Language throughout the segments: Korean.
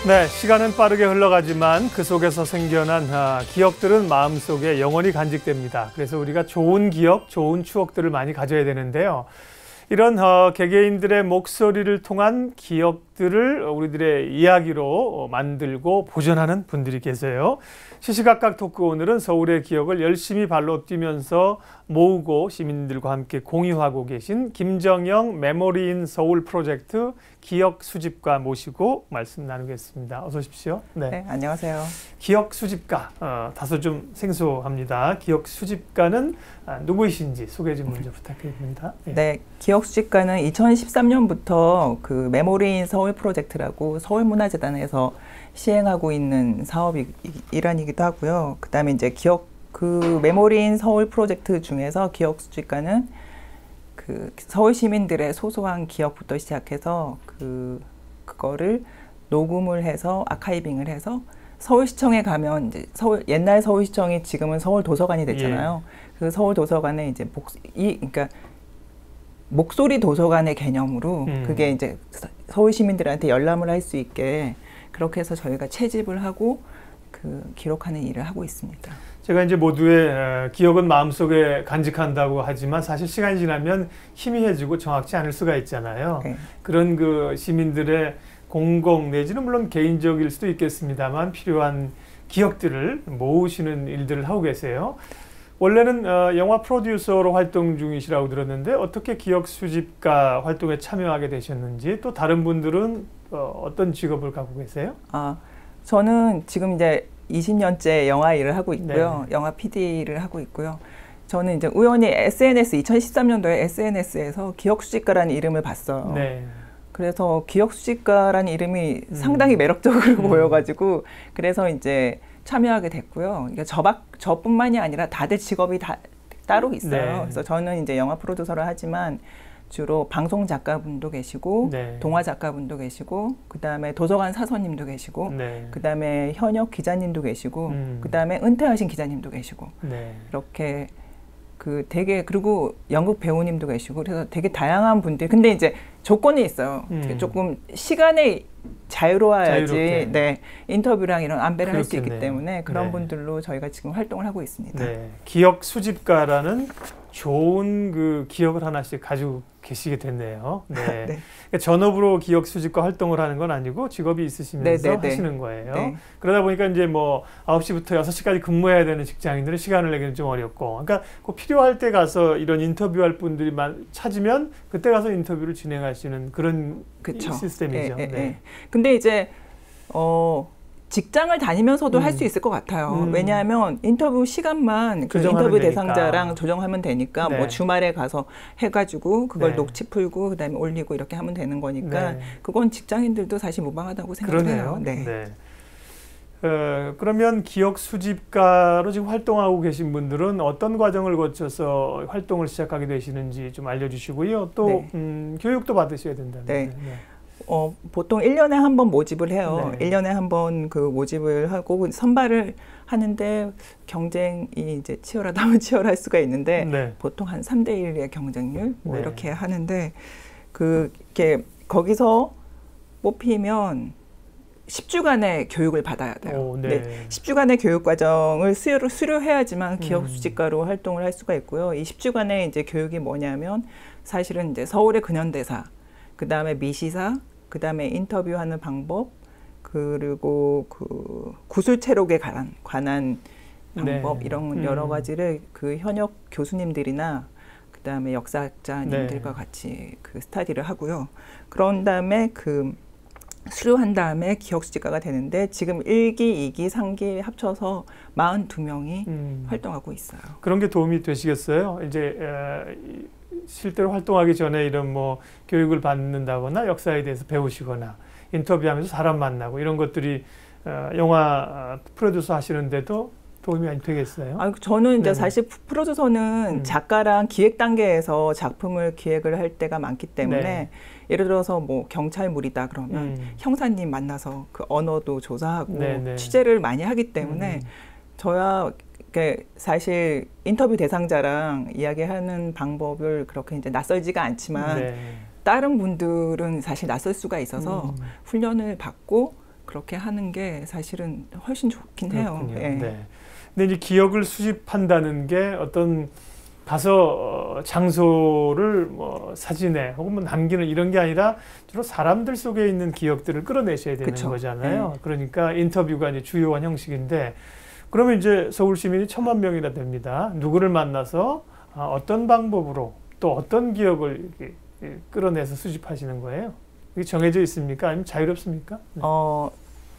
네, 시간은 빠르게 흘러가지만 그 속에서 생겨난 기억들은 마음속에 영원히 간직됩니다. 그래서 우리가 좋은 기억, 좋은 추억들을 많이 가져야 되는데요. 이런 개개인들의 목소리를 통한 기억들을 우리들의 이야기로 만들고 보존하는 분들이 계세요. 시시각각 토크, 오늘은 서울의 기억을 열심히 발로 뛰면서 모으고 시민들과 함께 공유하고 계신 김정영 메모리 인 서울 프로젝트 기억 수집가 모시고 말씀 나누겠습니다. 어서 오십시오. 네, 안녕하세요. 기억 수집가, 다소 좀 생소합니다. 기억 수집가는 누구이신지 소개 좀 먼저 부탁드립니다. 네, 기억 수집가는 2013년부터 그 메모리 인 서울 프로젝트라고 서울문화재단에서 시행하고 있는 사업이 일환이기도 하고요. 그다음에 이제 그 메모리 인 서울 프로젝트 중에서 기억 수집가는 그 서울 시민들의 소소한 기억부터 시작해서 그거를 녹음을 해서 아카이빙을 해서 서울시청에 가면 이제 옛날 서울시청이 지금은 서울도서관이 됐잖아요. 예. 그 서울도서관에 이제 그러니까 목소리 도서관의 개념으로 그게 이제 서울 시민들한테 열람을 할 수 있게 그렇게 해서 저희가 채집을 하고 기록하는 일을 하고 있습니다. 제가 이제 모두의 기억은 마음속에 간직한다고 하지만 사실 시간이 지나면 희미해지고 정확치 않을 수가 있잖아요. 네. 그런 그 시민들의 공공 내지는 물론 개인적일 수도 있겠습니다만 필요한 기억들을 모으시는 일들을 하고 계세요. 원래는 영화 프로듀서로 활동 중이시라고 들었는데 어떻게 기억 수집가 활동에 참여하게 되셨는지, 또 다른 분들은 어떤 직업을 갖고 계세요? 저는 지금 이제 20년째 영화 일을 하고 있고요. 네. 영화 PD를 하고 있고요. 저는 이제 우연히 2013년도에 SNS에서 기억 수집가라는 이름을 봤어요. 네. 그래서 기억 수집가라는 이름이 상당히 매력적으로 보여가지고 그래서 이제 참여하게 됐고요. 저뿐만이 아니라 다들 직업이 다 따로 있어요. 네. 그래서 저는 이제 영화 프로듀서를 하지만 주로 방송 작가분도 계시고, 네. 동화 작가분도 계시고, 그 다음에 도서관 사서님도 계시고, 네. 그 다음에 현역 기자님도 계시고, 그 다음에 은퇴하신 기자님도 계시고, 네. 이렇게 그리고 연극 배우님도 계시고, 그래서 되게 다양한 분들. 근데 이제 조건이 있어요. 조금 시간이 자유로워야지, 네, 인터뷰랑 이런 안배를 할 수 있기 때문에 그런, 네. 분들로 저희가 지금 활동을 하고 있습니다. 네. 기억 수집가라는 좋은 그 기억을 하나씩 가지고 계시게 됐네요. 네. 네. 그러니까 전업으로 기억 수집가 활동을 하는 건 아니고 직업이 있으시면서 네, 네, 하시는 거예요. 네. 그러다 보니까 이제 뭐 9시부터 6시까지 근무해야 되는 직장인들은 시간을 내기는 좀 어렵고, 그러니까 꼭 필요할 때 가서 이런 인터뷰할 분들이 찾으면 그때 가서 인터뷰를 진행하시는 그런, 그쵸. 시스템이죠. 네. 근데 이제 직장을 다니면서도 할 수 있을 것 같아요. 왜냐하면 인터뷰 시간만 그 인터뷰 대상자랑 조정하면 되니까, 네. 뭐 주말에 가서 해가지고 그걸, 네. 녹취 풀고 그다음에 올리고 이렇게 하면 되는 거니까, 네. 그건 직장인들도 사실 무방하다고 생각해요. 네. 네. 그러면 기억 수집가로 지금 활동하고 계신 분들은 어떤 과정을 거쳐서 활동을 시작하게 되시는지 좀 알려주시고요. 또 네. 교육도 받으셔야 된다는. 네. 네. 보통 1년에 한 번 모집을 해요. 네. 1년에 한 번 그 모집을 하고 선발을 하는데 경쟁이 이제 치열하다면 치열할 수가 있는데, 네. 보통 한 3대1의 경쟁률 뭐, 네. 이렇게 하는데, 그게 거기서 뽑히면 10주간의 교육을 받아야 돼요. 네. 네. 10주간의 교육 과정을 수료해야지만 기억 수집가로 활동을 할 수가 있고요. 이 10주간의 이제 교육이 뭐냐면 사실은 이제 서울의 근현대사, 그 다음에 미시사, 그 다음에 인터뷰하는 방법, 그리고 구술체록에 관한 방법, 네. 이런 여러 가지를 그 현역 교수님들이나 그 다음에 역사학자님들과, 네. 같이 스타디를 하고요. 그런 다음에 수료한 다음에 기억 수집가가 되는데, 지금 1기, 2기, 3기 합쳐서 42명이 활동하고 있어요. 그런 게 도움이 되시겠어요? 이제 실제로 활동하기 전에 이런 뭐 교육을 받는다거나 역사에 대해서 배우시거나 인터뷰하면서 사람 만나고 이런 것들이 영화 프로듀서 하시는데도 도움이 많이 되겠어요? 저는 이제 사실 프로듀서는 작가랑 기획 단계에서 작품을 기획을 할 때가 많기 때문에, 네. 예를 들어서 뭐 경찰물이다 그러면 형사님 만나서 그 언어도 조사하고, 네. 취재를 많이 하기 때문에 저야 사실 인터뷰 대상자랑 이야기하는 방법을 그렇게 이제 낯설지가 않지만, 네. 다른 분들은 사실 낯설 수가 있어서 훈련을 받고 그렇게 하는 게 사실은 훨씬 좋긴 해요. 예. 네. 근데 이제 기억을 수집한다는 게 어떤 가서 장소를 뭐 사진에 혹은 뭐 남기는 이런 게 아니라 주로 사람들 속에 있는 기억들을 끌어내셔야 되는 그쵸. 거잖아요. 네. 그러니까 인터뷰가 이제 주요한 형식인데 그러면 이제 서울 시민이 1000만 명이나 됩니다. 누구를 만나서 어떤 방법으로 또 어떤 기억을 이렇게 끌어내서 수집하시는 거예요? 이게 정해져 있습니까? 아니면 자유롭습니까? 네.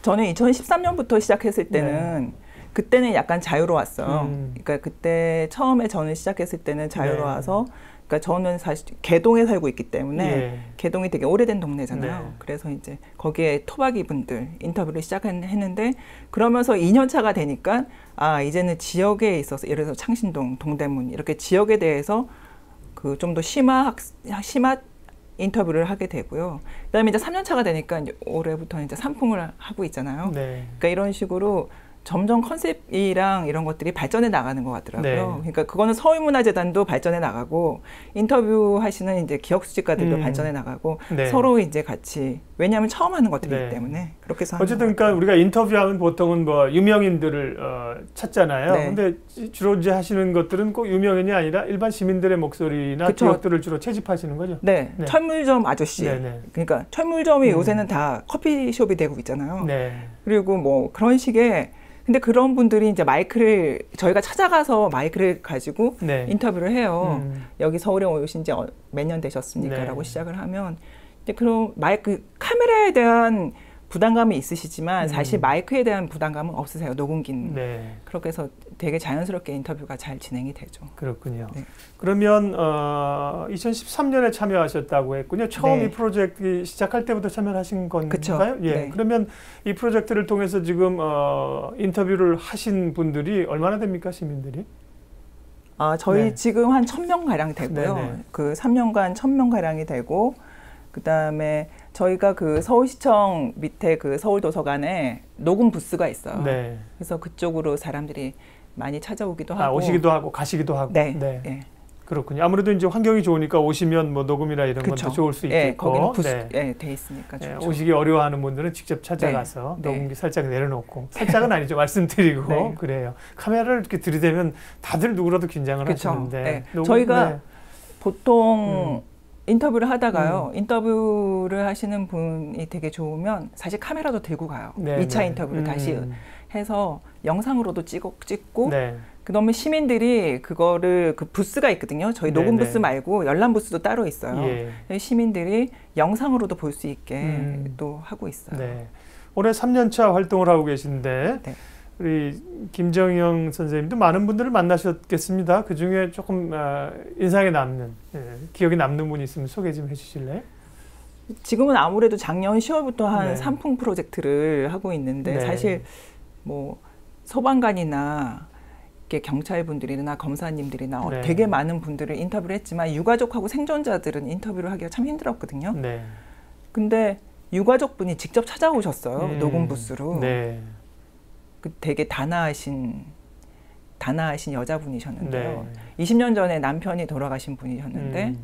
저는 2013년부터 시작했을 때는 네. 그때는 약간 자유로웠어요. 그러니까 그때 처음에 저는 시작했을 때는 자유로워서 그러니까 저는 사실 개동에 살고 있기 때문에 개동이 되게 오래된 동네잖아요. 그래서 이제 거기에 토박이 분들 인터뷰를 시작했는데 그러면서 2년 차가 되니까 이제는 지역에 있어서 예를 들어서 창신동, 동대문 이렇게 지역에 대해서 그 좀 더 심화 인터뷰를 하게 되고요. 그다음에 이제 3년 차가 되니까 이제 올해부터는 이제 산풍을 하고 있잖아요. 그러니까 이런 식으로 점점 컨셉이랑 이런 것들이 발전해 나가는 것 같더라고요. 그러니까 그거는 서울문화재단도 발전해 나가고 인터뷰하시는 이제 기억 수집가들도 발전해 나가고 서로 이제 같이 왜냐하면 처음 하는 것들이기 때문에 그렇게 해서 어쨌든 그러니까 우리가 인터뷰하면 보통은 뭐 유명인들을 찾잖아요. 근데 주로 이제 하시는 것들은 꼭 유명인이 아니라 일반 시민들의 목소리나 그쵸. 기억들을 주로 채집하시는 거죠. 철물점 아저씨. 그러니까 철물점이 요새는 다 커피숍이 되고 있잖아요. 그리고 뭐 그런 식의 근데 그런 분들이 이제 마이크를 저희가 찾아가서 마이크를 가지고 인터뷰를 해요. 여기 서울에 오신 지 몇 년 되셨습니까? 라고 시작을 하면 이제 그런 마이크 카메라에 대한 부담감이 있으시지만 사실 마이크에 대한 부담감은 없으세요. 녹음기는. 그렇게 해서 되게 자연스럽게 인터뷰가 잘 진행이 되죠. 그렇군요. 그러면 2013년에 참여하셨다고 했군요. 처음 이 프로젝트 시작할 때부터 참여하신 건가요? 그러면 이 프로젝트를 통해서 지금 인터뷰를 하신 분들이 얼마나 됩니까? 시민들이? 저희 지금 한 1000명 가량 되고요. 그 3년간 1000명 가량이 되고 그다음에 저희가 그 서울시청 밑에 그 서울도서관에 녹음 부스가 있어요. 그래서 그쪽으로 사람들이 많이 찾아오기도 하고 오시기도 하고 가시기도 하고. 그렇군요. 아무래도 이제 환경이 좋으니까 오시면 뭐 녹음이나 이런 것도 좋을 수 있겠고. 거기는 부스 돼 있으니까 좋죠. 오시기 어려워하는 분들은 직접 찾아가서 녹음기 살짝 내려놓고 살짝은 아니죠. 말씀드리고 그래요. 카메라를 이렇게 들이대면 다들 누구라도 긴장을 하시는데 저희가 보통 인터뷰를 하다가요. 인터뷰를 하시는 분이 되게 좋으면 사실 카메라도 들고 가요. 2차 인터뷰를 다시 해서 영상으로도 찍고 그다음에 시민들이 그거를 그 부스가 있거든요. 저희 녹음 부스 말고 열람 부스도 따로 있어요. 시민들이 영상으로도 볼 수 있게 또 하고 있어요. 올해 3년차 활동을 하고 계신데 우리 김정영 선생님도 많은 분들을 만나셨겠습니다. 그중에 조금 인상에 남는, 기억에 남는 분이 있으면 소개 좀 해주실래요? 지금은 아무래도 작년 10월부터 한 산풍 프로젝트를 하고 있는데 사실 뭐 소방관이나 경찰분들이나 검사님들이나 되게 많은 분들을 인터뷰를 했지만 유가족하고 생존자들은 인터뷰를 하기가 참 힘들었거든요. 근데 유가족분이 직접 찾아오셨어요. 녹음 부스로. 되게 단아하신 여자분이셨는데요. 20년 전에 남편이 돌아가신 분이셨는데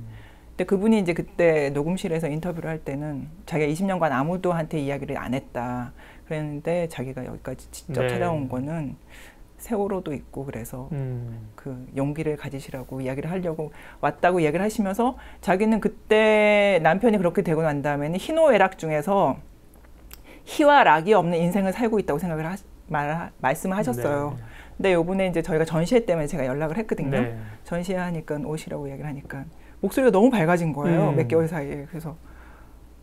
근데 그분이 이제 그때 녹음실에서 인터뷰를 할 때는 자기가 20년간 아무도한테 이야기를 안 했다 그랬는데 자기가 여기까지 직접 찾아온 거는 세월호도 있고 그래서 그 용기를 가지시라고 이야기를 하려고 왔다고 이야기를 하시면서 자기는 그때 남편이 그렇게 되고 난 다음에는 희노애락 중에서 희와 락이 없는 인생을 살고 있다고 생각을 말씀을 하셨어요. 근데 요번에 이제 저희가 전시회 때문에 제가 연락을 했거든요. 전시회 하니까 오시라고 이야기를 하니까 목소리가 너무 밝아진 거예요. 몇 개월 사이에. 그래서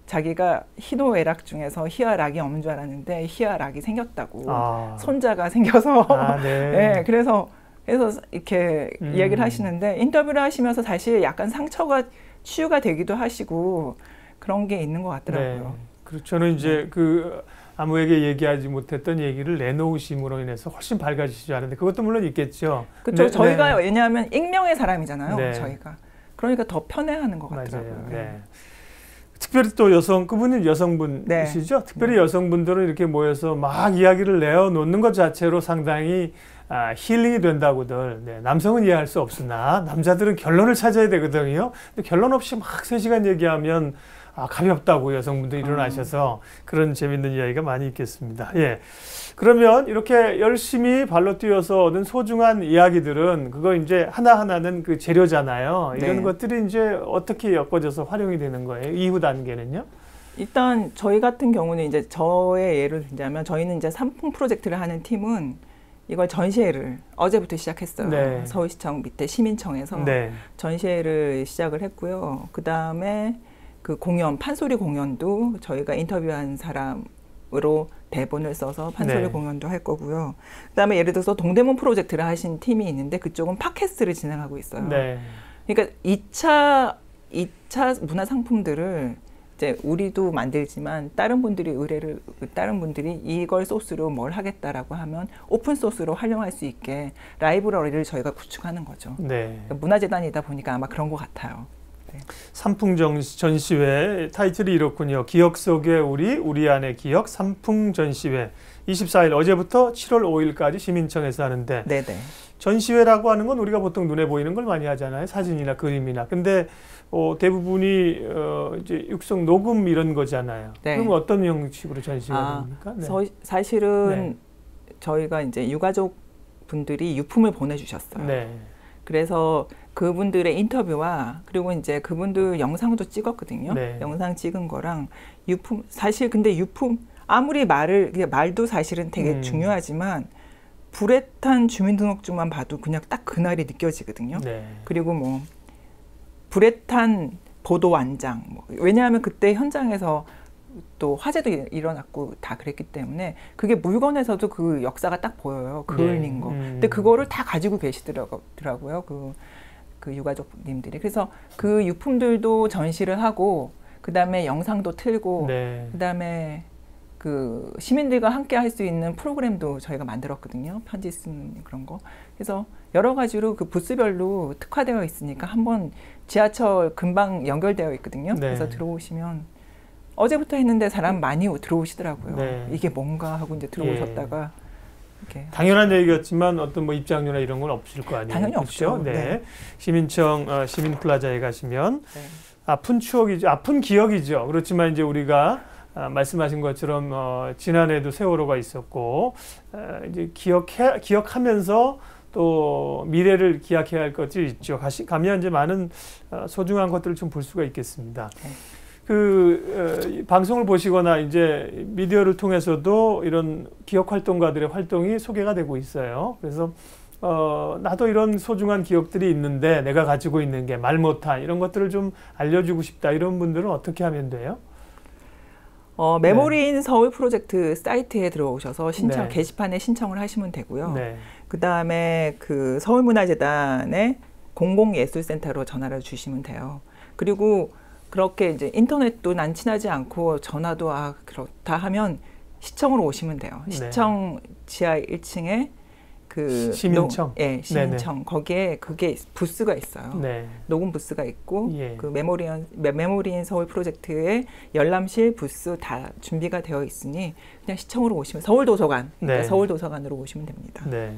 자기가 희노애락 중에서 희와 락이 없는 줄 알았는데 희와 락이 생겼다고. 손자가 생겨서. 그래서 이렇게 이야기를 하시는데 인터뷰를 하시면서 사실 약간 상처가 치유가 되기도 하시고 그런 게 있는 것 같더라고요. 그렇죠. 저는 이제 아무에게 얘기하지 못했던 얘기를 내놓으심으로 인해서 훨씬 밝아지시지 않은데 그것도 물론 있겠죠. 그렇죠. 저희가 왜냐하면 익명의 사람이잖아요. 저희가. 그러니까 더 편해하는 것 같더라고요. 특별히 또 그분은 여성분이시죠? 특별히 여성분들은 이렇게 모여서 막 이야기를 내어놓는 것 자체로 상당히 힐링이 된다고들. 네, 남성은 이해할 수 없으나 남자들은 결론을 찾아야 되거든요. 근데 결론 없이 막 3시간 얘기하면 가볍다고 여성분들이 일어나셔서 그런 재밌는 이야기가 많이 있겠습니다. 예. 그러면 이렇게 열심히 발로 뛰어서 얻은 소중한 이야기들은 그거 이제 하나하나는 그 재료잖아요. 이런 것들이 이제 어떻게 엮어져서 활용이 되는 거예요? 이후 단계는요? 일단 저희 같은 경우는 이제 저의 예를 들자면 저희는 이제 상품 프로젝트를 하는 팀은 이걸 전시회를 어제부터 시작했어요. 네. 서울시청 밑에 시민청에서 네. 전시회를 시작을 했고요. 그 다음에 그 공연, 판소리 공연도 저희가 인터뷰한 사람으로 대본을 써서 판소리 네. 공연도 할 거고요. 그다음에 예를 들어서 동대문 프로젝트를 하신 팀이 있는데 그쪽은 팟캐스트를 진행하고 있어요. 네. 그러니까 2차 문화 상품들을 이제 우리도 만들지만 다른 분들이 이걸 소스로 뭘 하겠다라고 하면 오픈 소스로 활용할 수 있게 라이브러리를 저희가 구축하는 거죠. 네. 그러니까 문화재단이다 보니까 아마 그런 것 같아요. 네. 삼풍 전시회 타이틀이 이렇군요. 기억 속의 우리 안의 기억 삼풍 전시회 24일 어제부터 7월 5일까지 시민청에서 하는데 네네. 전시회라고 하는 건 우리가 보통 눈에 보이는 걸 많이 하잖아요. 사진이나 그림이나. 근데 대부분이 이제 육성 녹음 이런 거잖아요. 네. 그럼 어떤 형식으로 전시가 됩니까? 네. 사실은 저희가 이제 유가족 분들이 유품을 보내주셨어요. 네. 그래서 그분들의 인터뷰와 그리고 이제 그분들 영상도 찍었거든요. 네. 영상 찍은 거랑 유품 사실 근데 유품 아무리 말도 사실은 되게 중요하지만 불에 탄 주민등록증만 봐도 그냥 딱 그날이 느껴지거든요. 네. 그리고 뭐 불에 탄 보도 완장 왜냐하면 그때 현장에서 또 화재도 일어났고 다 그랬기 때문에 그게 물건에서도 그 역사가 딱 보여요. 그을린 거. 근데 그거를 다 가지고 계시더라고요. 그 유가족님들이. 그래서 그 유품들도 전시를 하고 그다음에 영상도 틀고 네. 그다음에 그 시민들과 함께 할 수 있는 프로그램도 저희가 만들었거든요. 편지 쓰는 그런 거. 그래서 여러 가지로 그 부스별로 특화되어 있으니까 한번 지하철 금방 연결되어 있거든요. 네. 그래서 들어오시면 어제부터 했는데 사람 많이 들어오시더라고요. 네. 이게 뭔가 하고 이제 들어오셨다가 이렇게. 당연한 얘기였지만 어떤 뭐 입장료나 이런 건 없을 거 아니에요. 당연히 그렇죠? 없죠. 네. 네. 시민청 시민플라자에 가시면 네. 아픈 추억이죠. 아픈 기억이죠. 그렇지만 이제 우리가 말씀하신 것처럼 지난해도 세월호가 있었고 이제 기억하면서 또 미래를 기약해야 할 것들이 있죠. 가면 이제 많은 소중한 것들을 좀 볼 수가 있겠습니다. 네. 방송을 보시거나 이제 미디어를 통해서도 이런 기억 활동가들의 활동이 소개가 되고 있어요. 그래서 나도 이런 소중한 기억들이 있는데 내가 가지고 있는 게 말 못한 이런 것들을 좀 알려주고 싶다. 이런 분들은 어떻게 하면 돼요? 메모리인 서울 프로젝트 사이트에 들어오셔서 네. 게시판에 신청을 하시면 되고요. 네. 그 다음에 그 서울문화재단의 공공예술센터로 전화를 주시면 돼요. 그리고 그렇게 이제 인터넷도 난 친하지 않고 전화도 그렇다 하면 시청으로 오시면 돼요. 네. 시청 지하 1층에 그 시민청. 시민청. 네네. 거기에 그게 부스가 있어요. 네. 녹음 부스가 있고 예. 그 메모리인 서울 프로젝트의 열람실 부스 다 준비가 되어 있으니 그냥 시청으로 오시면 서울도서관, 그러니까 네. 서울도서관으로 오시면 됩니다. 네.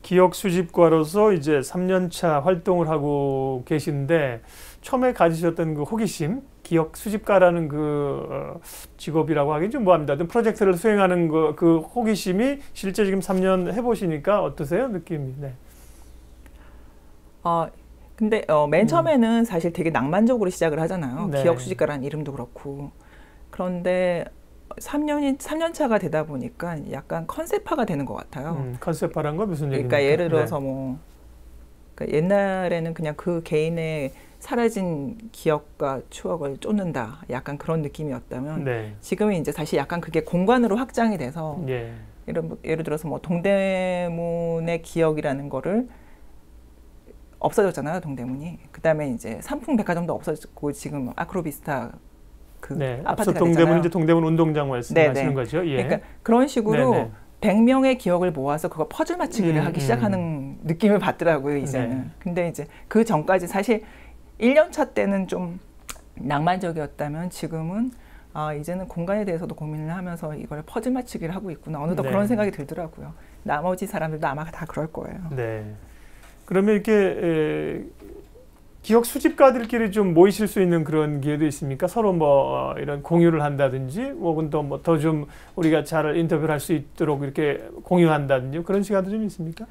기억 수집가로서 이제 3년차 활동을 하고 계신데 처음에 가지셨던 그 호기심, 기억 수집가라는 그 직업이라고 하긴 좀 뭐합니다. 프로젝트를 수행하는 그 호기심이 실제 지금 3년 해보시니까 어떠세요? 느낌이? 네. 근데 맨 처음에는 사실 되게 낭만적으로 시작을 하잖아요. 네. 기억 수집가라는 이름도 그렇고. 그런데 3년 차가 되다 보니까 약간 컨셉화가 되는 것 같아요. 컨셉화란 건 무슨 얘기입니까? 그러니까 예를 들어서 그러니까 옛날에는 그냥 그 개인의 사라진 기억과 추억을 쫓는다. 약간 그런 느낌이었다면 네. 지금은 이제 다시 약간 그게 공간으로 확장이 돼서 예. 예를 들어서 뭐 동대문의 기억이라는 거를 없어졌잖아요, 동대문이. 그다음에 이제 삼풍백화점도 없어졌고 지금 아크로비스타 네. 아파트가 앞서 동대문 되잖아요. 이제 동대문 운동장 말씀하시는 네네. 거죠. 예. 그러니까 그런 식으로 네네. 100명의 기억을 모아서 그거 퍼즐 맞추기를 하기 시작하는 느낌을 받더라고요, 이제는. 네. 근데 이제 그 전까지 사실 1년 차 때는 좀 낭만적이었다면 지금은 이제는 공간에 대해서도 고민을 하면서 이걸 퍼즐 맞추기를 하고 있구나. 어느덧 네. 그런 생각이 들더라고요. 나머지 사람들도 아마 다 그럴 거예요. 네. 그러면 이렇게 기억 수집가들끼리 좀 모이실 수 있는 그런 기회도 있습니까? 서로 뭐 이런 공유를 한다든지, 혹은 또 뭐 더 좀 우리가 잘 인터뷰를 할 수 있도록 이렇게 공유한다든지 그런 시간도 좀 있습니까?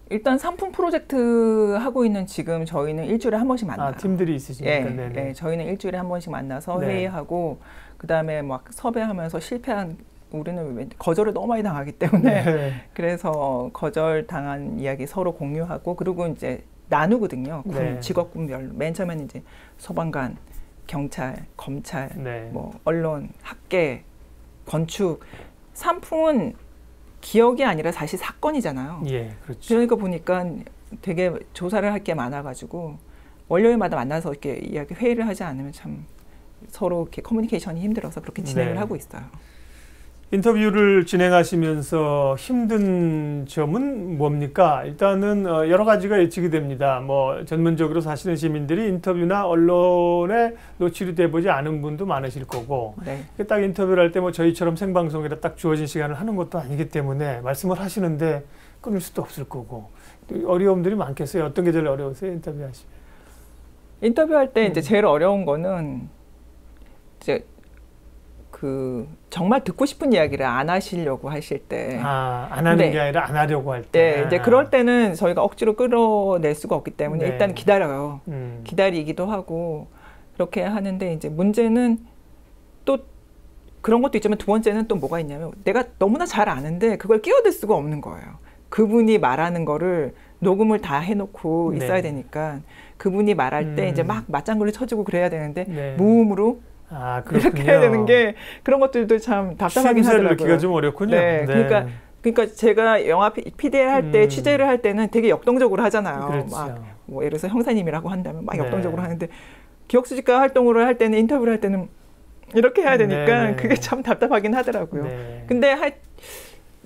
일단 상품 프로젝트 하고 있는 지금 저희는 일주일에 한 번씩 만나요. 팀들이 있으시니까. 네, 저희는 일주일에 한 번씩 만나서 회의하고 그다음에 막 섭외하면서 실패한 우리는 거절을 너무 많이 당하기 때문에 그래서 거절당한 이야기 서로 공유하고 그리고 이제 나누거든요. 직업군별. 맨 처음에는 이제 소방관, 경찰, 검찰, 뭐 언론, 학계, 건축. 상품은 기억이 아니라 사실 사건이잖아요. 예, 그렇죠. 그러니까 보니까 되게 조사를 할 게 많아가지고 월요일마다 만나서 이렇게 이야기 회의를 하지 않으면 참 서로 이렇게 커뮤니케이션이 힘들어서 그렇게 진행을 하고 있어요. 인터뷰를 진행하시면서 힘든 점은 뭡니까? 일단은 여러 가지가 예측이 됩니다. 뭐 전문적으로 사시는 시민들이 인터뷰나 언론에 노출이 돼보지 않은 분도 많으실 거고, 딱 인터뷰를 할 때 뭐 저희처럼 생방송이라 딱 주어진 시간을 하는 것도 아니기 때문에 말씀을 하시는데 끊을 수도 없을 거고, 어려움들이 많겠어요. 어떤 게 제일 어려우세요? 인터뷰하시면? 인터뷰할 때 이제 제일 어려운 거는 이제 정말 듣고 싶은 이야기를 안 하시려고 하실 때. 안 하는 게 아니라 안 하려고 할 때. 네, 이제 그럴 때는 저희가 억지로 끌어낼 수가 없기 때문에 일단 기다려요. 기다리기도 하고, 그렇게 하는데, 이제 문제는 또 그런 것도 있지만 두 번째는 또 뭐가 있냐면, 내가 너무나 잘 아는데 그걸 끼어들 수가 없는 거예요. 그분이 말하는 거를 녹음을 다 해놓고 있어야 되니까, 그분이 말할 때 이제 막 맞장구를 쳐주고 그래야 되는데, 무음으로 이렇게 해야 되는 게 그런 것들도 참 답답하긴 하더라고요. 넣기가 좀 어렵군요. 그러니까 제가 영화 PD를 할 때 취재를 할 때는 되게 역동적으로 하잖아요. 그렇죠. 막 뭐 예를 들어서 형사님이라고 한다면 막 역동적으로 하는데 기억 수집가 활동을 할 때는 인터뷰를 할 때는 이렇게 해야 되니까 그게 참 답답하긴 하더라고요. 근데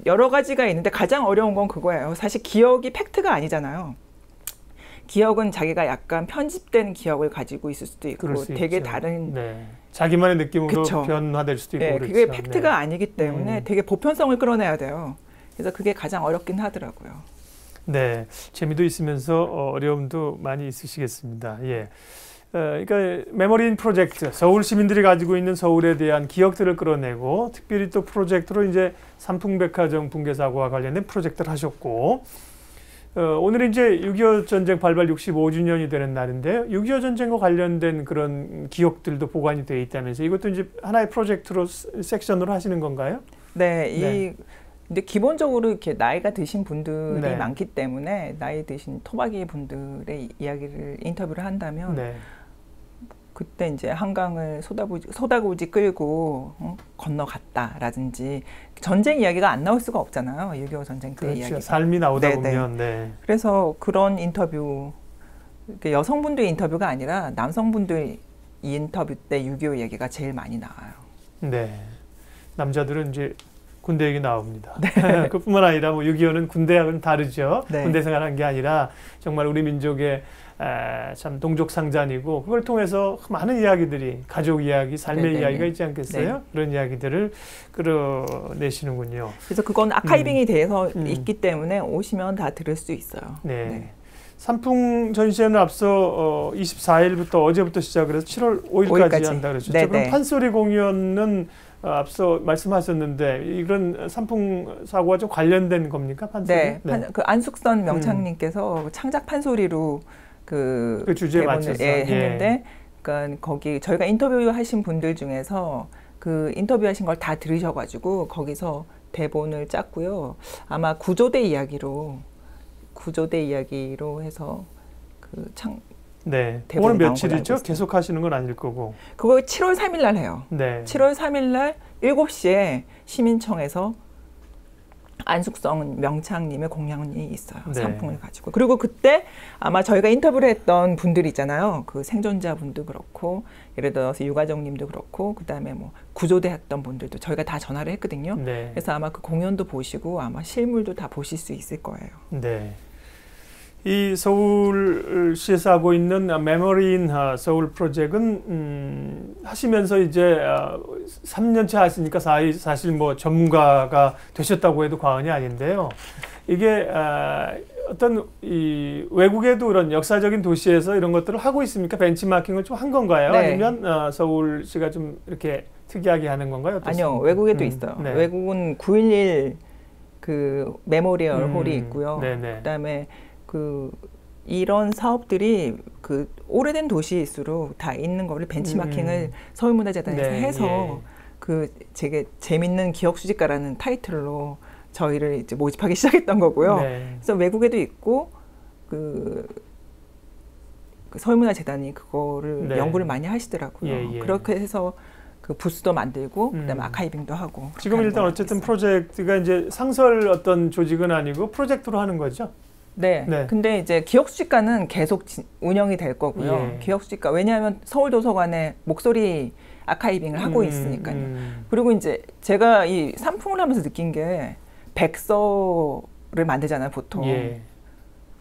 여러 가지가 있는데 가장 어려운 건 그거예요. 사실 기억이 팩트가 아니잖아요. 기억은 자기가 약간 편집된 기억을 가지고 있을 수도 있고 되게 있죠. 다른 자기만의 느낌으로 변화될 수도 있고 그렇죠. 그게 팩트가 아니기 때문에 되게 보편성을 끌어내야 돼요. 그래서 그게 가장 어렵긴 하더라고요. 네, 재미도 있으면서 어려움도 많이 있으시겠습니다. 예. 그러니까 메모리인 프로젝트, 서울 시민들이 가지고 있는 서울에 대한 기억들을 끌어내고 특별히 또 프로젝트로 이제 삼풍백화점 붕괴 사고와 관련된 프로젝트를 하셨고, 오늘은 이제 6.25 전쟁 발발 65주년이 되는 날인데요. 6.25 전쟁과 관련된 그런 기억들도 보관이 되어 있다면서 이것도 이제 하나의 프로젝트로 섹션으로 하시는 건가요? 근데 기본적으로 이렇게 나이가 드신 분들이 많기 때문에 나이 드신 토박이 분들의 이야기를 인터뷰를 한다면 그때 이제 한강을 소다구지 끌고 건너갔다라든지 전쟁 이야기가 안 나올 수가 없잖아요. 6.25 전쟁 때 이야기. 삶이 나오다 보면. 그래서 그런 인터뷰, 여성분들 인터뷰가 아니라 남성분들 인터뷰 때 6.25 얘기가 제일 많이 나와요. 네. 남자들은 이제 군대 얘기 나옵니다. 그뿐만 아니라 뭐 6.25는 군대하고는 다르죠. 군대 생활한 게 아니라 정말 우리 민족의 참 동족상잔이고 그걸 통해서 많은 이야기들이 가족 이야기, 삶의 이야기가 있지 않겠어요? 그런 이야기들을 끌어내시는군요. 그래서 그건 아카이빙이 돼서 있기 때문에 오시면 다 들을 수 있어요. 삼풍 전시회는 앞서 24일부터 어제부터 시작을 해서 7월 5일까지 한다 그랬죠. 그럼 판소리 공연은 앞서 말씀하셨는데 이런 삼풍 사고와 좀 관련된 겁니까? 판소리? 그 안숙선 명창님께서 창작 판소리로 그 주제에 맞춰서 했는데, 그러니까 거기 저희가 인터뷰하신 분들 중에서 그 인터뷰하신 걸 다 들으셔가지고 거기서 대본을 짰고요. 아마 구조대 이야기로 해서 오늘 며칠이죠? 계속 하시는 건 아닐 거고. 그거 7월 3일 날 해요. 7월 3일 날 7시에 시민청에서 안숙성 명창님의 공연이 있어요. 삼풍을 가지고. 그리고 그때 아마 저희가 인터뷰를 했던 분들 있잖아요. 그 생존자분도 그렇고, 예를 들어서 유가정님도 그렇고, 그 다음에 뭐 구조대 했던 분들도 저희가 다 전화를 했거든요. 그래서 아마 그 공연도 보시고 아마 실물도 다 보실 수 있을 거예요. 이 서울시에서 하고 있는 메모리 인 서울 프로젝트는 하시면서 이제 3년째 하시니까 사실 뭐 전문가가 되셨다고 해도 과언이 아닌데요. 이게 어떤 이 외국에도 이런 역사적인 도시에서 이런 것들을 하고 있습니까? 벤치마킹을 좀 한 건가요? 네. 아니면 서울시가 좀 이렇게 특이하게 하는 건가요? 어떻습니까? 아니요, 외국에도 있어요. 네. 외국은 9.11 그 메모리얼 홀이 있고요. 네네. 그다음에 이런 사업들이 그 오래된 도시일수록 다 있는 거를 벤치마킹을 서울문화재단에서 네, 해서 예. 그 되게 재밌는 기억 수집가라는 타이틀로 저희를 이제 모집하기 시작했던 거고요. 네. 그래서 외국에도 있고 그 서울문화재단이 그거를 네. 연구를 많이 하시더라고요. 예, 예. 그렇게 해서 그 부스도 만들고 그다음에 아카이빙도 하고. 지금 일단 어쨌든 프로젝트가 이제 상설 어떤 조직은 아니고 프로젝트로 하는 거죠. 네. 네. 근데 이제 기억수집가는 계속 운영이 될 거고요. 예. 기억수집가 왜냐하면 서울도서관에 목소리 아카이빙을 하고 있으니까요. 그리고 이제 제가 이 산풍을 하면서 느낀 게 백서를 만들잖아요, 보통. 예.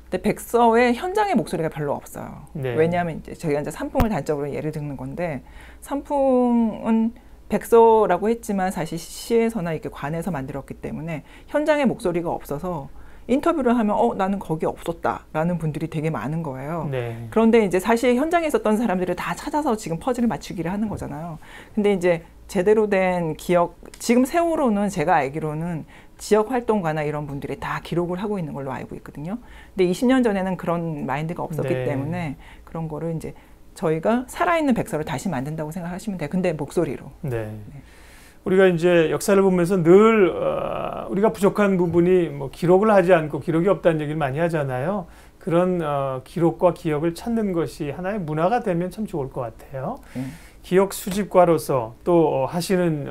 근데 백서의 현장의 목소리가 별로 없어요. 네. 왜냐하면 이제 저희가 이제 산풍을 단적으로 예를 드는 건데 산풍은 백서라고 했지만 사실 시에서나 이렇게 관에서 만들었기 때문에 현장의 목소리가 없어서 인터뷰를 하면 나는 거기 없었다라는 분들이 되게 많은 거예요. 네. 그런데 이제 사실 현장에 있었던 사람들을 다 찾아서 지금 퍼즐을 맞추기를 하는 거잖아요. 근데 이제 제대로 된 기억, 지금 세월호는 제가 알기로는 지역 활동가나 이런 분들이 다 기록을 하고 있는 걸로 알고 있거든요. 근데 20년 전에는 그런 마인드가 없었기 네. 때문에 그런 거를 이제 저희가 살아있는 백서를 다시 만든다고 생각하시면 돼요. 근데 목소리로. 네. 네. 우리가 이제 역사를 보면서 늘 우리가 부족한 부분이 뭐 기록을 하지 않고 기록이 없다는 얘기를 많이 하잖아요. 그런 기록과 기억을 찾는 것이 하나의 문화가 되면 참 좋을 것 같아요. 기억 수집가로서 또 하시는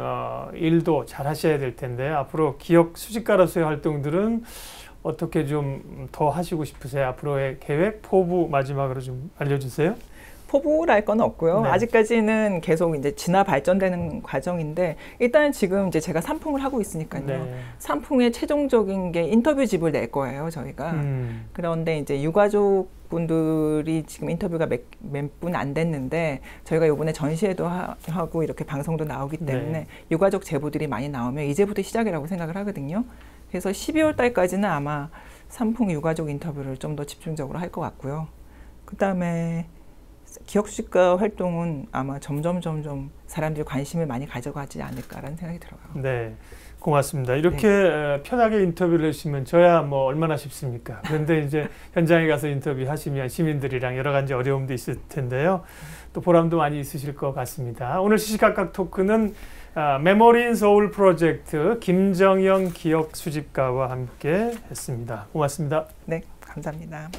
일도 잘 하셔야 될 텐데 앞으로 기억 수집가로서의 활동들은 어떻게 좀 더 하시고 싶으세요? 앞으로의 계획, 포부 마지막으로 좀 알려주세요. 포부랄 건 없고요. 네. 아직까지는 계속 이제 진화 발전되는 과정인데 일단 지금 이제 제가 산풍을 하고 있으니까요. 네. 산풍의 최종적인 게 인터뷰집을 낼 거예요, 저희가. 그런데 이제 유가족 분들이 지금 인터뷰가 몇 분 안 됐는데 저희가 이번에 전시회도 하고 이렇게 방송도 나오기 때문에 네. 유가족 제보들이 많이 나오면 이제부터 시작이라고 생각을 하거든요. 그래서 12월 달까지는 아마 산풍 유가족 인터뷰를 좀 더 집중적으로 할 것 같고요. 그다음에 기억수집가 활동은 아마 점점 사람들이 관심을 많이 가져가지 않을까라는 생각이 들어요. 네, 고맙습니다. 이렇게 편하게 인터뷰를 해주시면 저야 뭐 얼마나 쉽습니까? 그런데 이제 현장에 가서 인터뷰하시면 시민들이랑 여러 가지 어려움도 있을 텐데요. 또 보람도 많이 있으실 것 같습니다. 오늘 시시각각 토크는 메모리 인 서울 프로젝트 김정영 기억 수집가와 함께 했습니다. 고맙습니다. 네, 감사합니다.